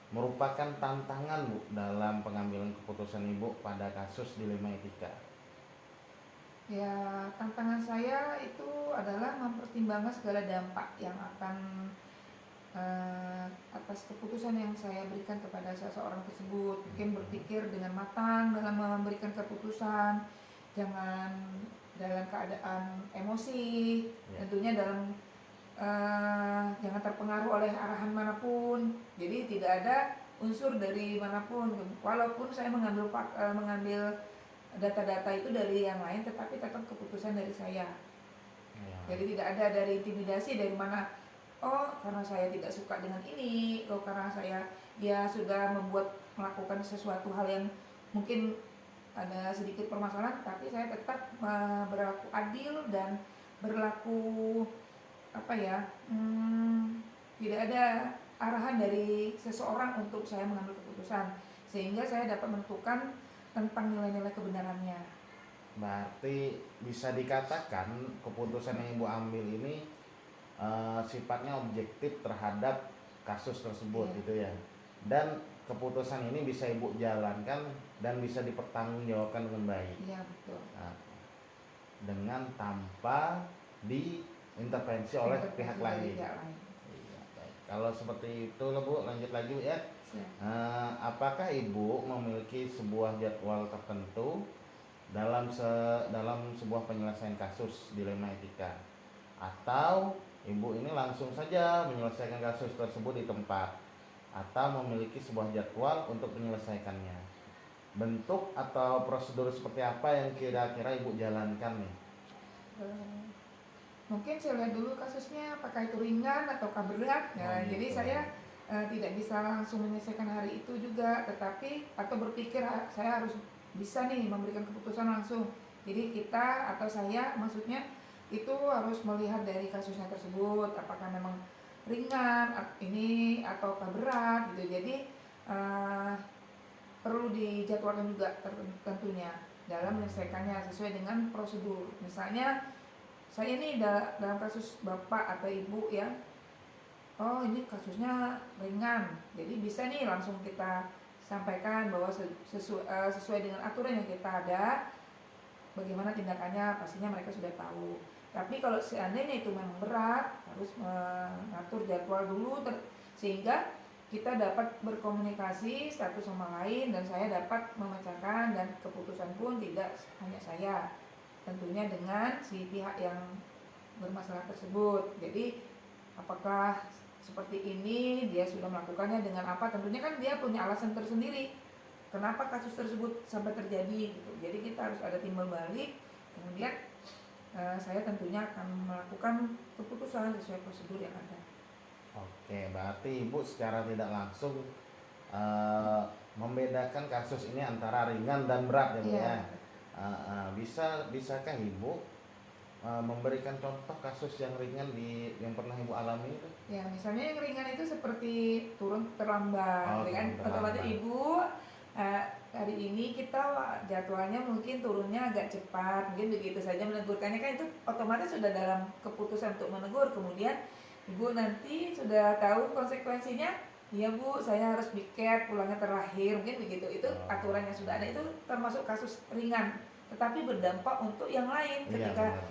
merupakan tantangan Bu dalam pengambilan keputusan Ibu pada kasus dilema etika? Ya, tantangan saya itu adalah mempertimbangkan segala dampak yang akan atas keputusan yang saya berikan kepada seseorang tersebut. Mungkin berpikir dengan matang dalam memberikan keputusan, jangan dalam keadaan emosi, tentunya dalam jangan terpengaruh oleh arahan manapun. Jadi tidak ada unsur dari manapun, walaupun saya mengambil data-data itu dari yang lain, tetapi tetap keputusan dari saya. Jadi tidak ada dari intimidasi dari mana, oh karena saya tidak suka dengan ini, oh karena saya sudah melakukan sesuatu hal yang mungkin ada sedikit permasalahan, tapi saya tetap berlaku adil dan berlaku tidak ada arahan dari seseorang untuk saya mengambil keputusan, sehingga saya dapat menentukan tentang nilai-nilai kebenarannya. Berarti bisa dikatakan keputusan yang Ibu ambil ini sifatnya objektif terhadap kasus tersebut gitu ya. Dan keputusan ini bisa Ibu jalankan dan bisa dipertanggungjawabkan dengan baik. Iya, betul. Nah, dengan tanpa diintervensi oleh pihak lain. Iya, baik. Kalau seperti itu Bu, lanjut lagi ya. Apakah Ibu memiliki sebuah jadwal tertentu dalam sebuah penyelesaian kasus dilema etika, atau Ibu ini langsung saja menyelesaikan kasus tersebut di tempat, atau memiliki sebuah jadwal untuk menyelesaikannya? Bentuk atau prosedur seperti apa yang kira-kira Ibu jalankan nih? Mungkin saya lihat dulu kasusnya apakah itu ringan atau berat. Jadi saya tidak bisa langsung menyelesaikan hari itu juga, tetapi atau berpikir saya harus bisa nih memberikan keputusan langsung. Jadi kita atau saya maksudnya itu harus melihat dari kasusnya tersebut, apakah memang ringan ini atau berat gitu. Jadi perlu dijadwalkan juga tentunya dalam menyelesaikannya sesuai dengan prosedur. Misalnya saya ini dalam kasus bapak atau ibu ya, oh ini kasusnya ringan, jadi bisa nih langsung kita sampaikan bahwa sesuai dengan aturan yang kita ada, bagaimana tindakannya pastinya mereka sudah tahu. Tapi kalau seandainya itu memang berat, harus mengatur jadwal dulu sehingga kita dapat berkomunikasi satu sama lain dan saya dapat memecahkan, dan keputusan pun tidak hanya saya, tentunya dengan si pihak yang bermasalah tersebut. Jadi apakah seperti ini, dia sudah melakukannya dengan apa, tentunya kan dia punya alasan tersendiri kenapa kasus tersebut sampai terjadi gitu. Jadi kita harus ada timbal balik, kemudian saya tentunya akan melakukan keputusan sesuai prosedur yang ada. Oke, berarti Ibu secara tidak langsung membedakan kasus ini antara ringan dan berat ya Bu ya. Bisakah Ibu memberikan contoh kasus yang ringan yang pernah Ibu alami itu? Ya, misalnya yang ringan itu seperti turun terlambat, kan? Otomatis Ibu hari ini kita jadwalnya mungkin turunnya agak cepat, mungkin begitu saja menegurkannya, kan itu otomatis sudah dalam keputusan untuk menegur. Kemudian Ibu nanti sudah tahu konsekuensinya, ya Bu, saya harus piket pulangnya terakhir, mungkin begitu. Itu aturannya sudah ada, itu termasuk kasus ringan, tetapi berdampak untuk yang lain ketika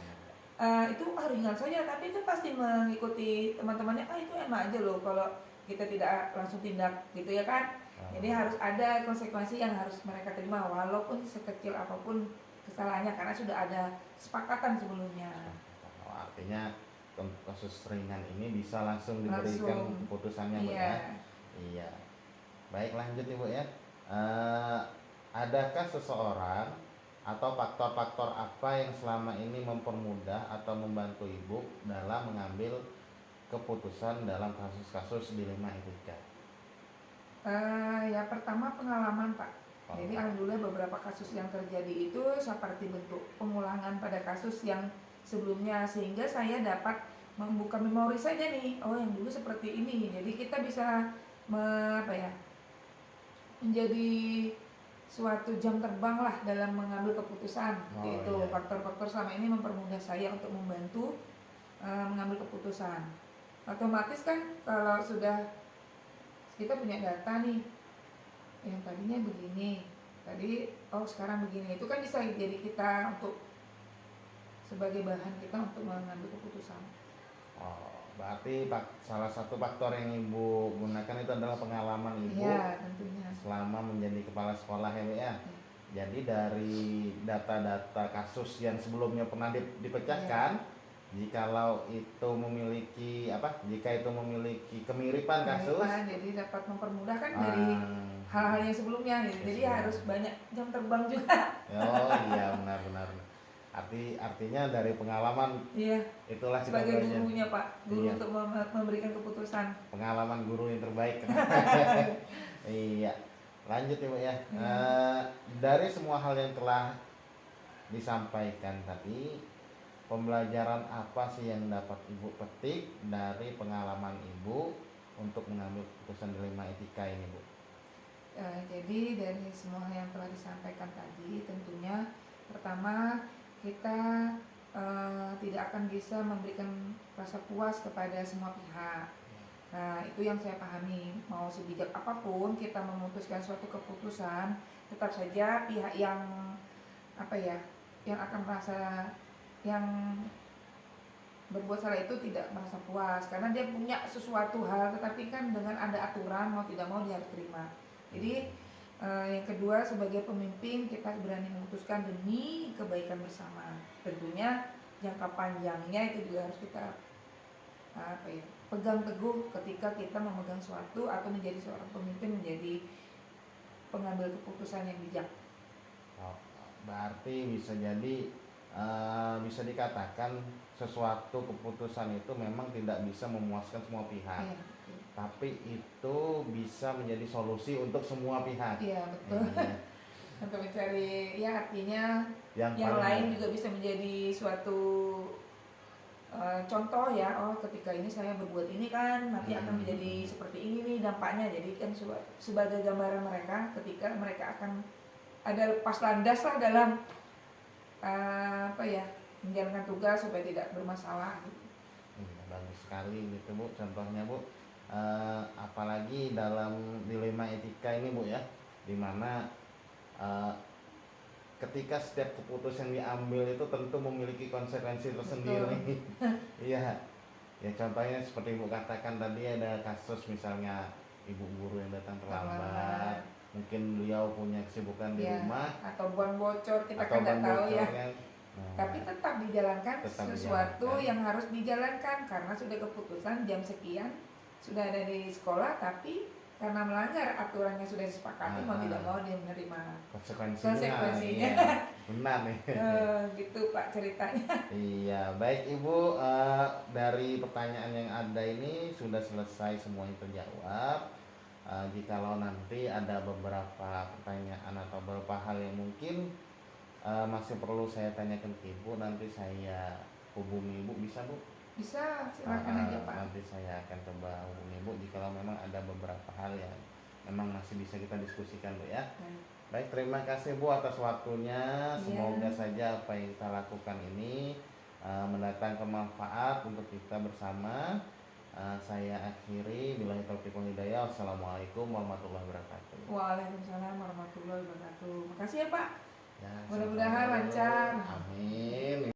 itu ringan saja, tapi itu pasti mengikuti teman-temannya, itu enak aja loh kalau kita tidak langsung tindak gitu ya kan. Jadi harus ada konsekuensi yang harus mereka terima walaupun sekecil apapun kesalahannya, karena sudah ada kesepakatan sebelumnya. Artinya kasus ringan ini bisa langsung diberikan keputusannya Bu ya. Iya. Baik, lanjut Ibu ya. Adakah seseorang atau faktor-faktor apa yang selama ini mempermudah atau membantu Ibu dalam mengambil keputusan dalam kasus-kasus dilema etika? Ya pertama pengalaman Pak. Jadi alhamdulillah beberapa kasus yang terjadi itu seperti bentuk pengulangan pada kasus yang sebelumnya, sehingga saya dapat membuka memori saja nih, yang dulu seperti ini. Jadi kita bisa menjadi suatu jam terbang lah dalam mengambil keputusan. Itu faktor-faktor selama ini mempermudah saya untuk membantu mengambil keputusan. Otomatis kan kalau sudah kita punya data nih, yang tadinya begini, tadi sekarang begini, itu kan bisa jadi kita untuk sebagai bahan kita untuk mengambil keputusan. Berarti salah satu faktor yang Ibu gunakan itu adalah pengalaman Ibu. Iya, tentunya. Selama menjadi kepala sekolah ya Bu ya. Jadi dari data-data kasus yang sebelumnya pernah dipecahkan, jikalau itu memiliki jika itu memiliki kemiripan kasus, jadi dapat mempermudah kan dari hal-hal yang sebelumnya gitu. Jadi harus banyak jam terbang juga. Iya, benar. Artinya dari pengalaman, itulah kita sebagai gurunya Pak, guru untuk memberikan keputusan. Pengalaman guru yang terbaik. Iya, lanjut Ibu ya. Dari semua hal yang telah disampaikan tadi, pembelajaran apa sih yang dapat Ibu petik dari pengalaman Ibu untuk mengambil keputusan dilema etika ini Bu? Jadi dari semua yang telah disampaikan tadi, tentunya pertama kita tidak akan bisa memberikan rasa puas kepada semua pihak. Nah, itu yang saya pahami. Mau sebijak apapun kita memutuskan suatu keputusan, tetap saja pihak yang yang akan merasa yang berbuat salah itu tidak merasa puas, karena dia punya sesuatu hal, tetapi kan dengan ada aturan, mau tidak mau dia harus terima. Jadi yang kedua, sebagai pemimpin kita berani memutuskan demi kebaikan bersama. Tentunya jangka panjangnya itu juga harus kita pegang teguh ketika kita memegang suatu atau menjadi seorang pemimpin, menjadi pengambil keputusan yang bijak. Berarti bisa jadi bisa dikatakan sesuatu keputusan itu memang tidak bisa memuaskan semua pihak. Tapi itu bisa menjadi solusi untuk semua pihak. Iya, betul. Untuk mencari, artinya yang lain juga bisa menjadi suatu contoh ya. Ketika ini saya berbuat ini kan nanti akan menjadi seperti ini nih dampaknya. Jadi kan sebagai gambaran mereka ketika mereka akan ada pas landas lah dalam menjalankan tugas supaya tidak bermasalah gitu. Bagus sekali gitu Bu, contohnya Bu. Apalagi dalam dilema etika ini Bu ya, dimana ketika setiap keputusan yang diambil itu tentu memiliki konsekuensi tersendiri. Iya, ya contohnya seperti Ibu katakan tadi, ada kasus misalnya ibu guru yang datang terlambat, mungkin beliau punya kesibukan di rumah, atau buang bocor, kita kan nggak tahu ya. Tapi tetap dijalankan sesuatu yang harus dijalankan karena sudah keputusan jam sekian sudah ada di sekolah, tapi karena melanggar aturan yang sudah disepakati, mau tidak mau dia menerima konsekuensinya. Iya, benar nih. Gitu Pak ceritanya. Iya, baik Ibu, dari pertanyaan yang ada ini sudah selesai semuanya terjawab. Jikalau nanti ada beberapa pertanyaan atau beberapa hal yang mungkin masih perlu saya tanyakan ke Ibu, nanti saya hubungi Ibu, bisa Bu? Bisa, silakan aja Pak. Nanti saya akan coba hubungi Ibu jikalau memang ada beberapa hal yang memang masih bisa kita diskusikan Bu ya. Baik, terima kasih Bu atas waktunya. Semoga saja apa yang kita lakukan ini mendatangkan manfaat untuk kita bersama. Saya akhiri, billahi taufiq wal hidayah. Wassalamualaikum warahmatullahi wabarakatuh. Waalaikumsalam warahmatullahi wabarakatuh. Makasih ya Pak. Ya, mudah-mudahan lancar. Amin.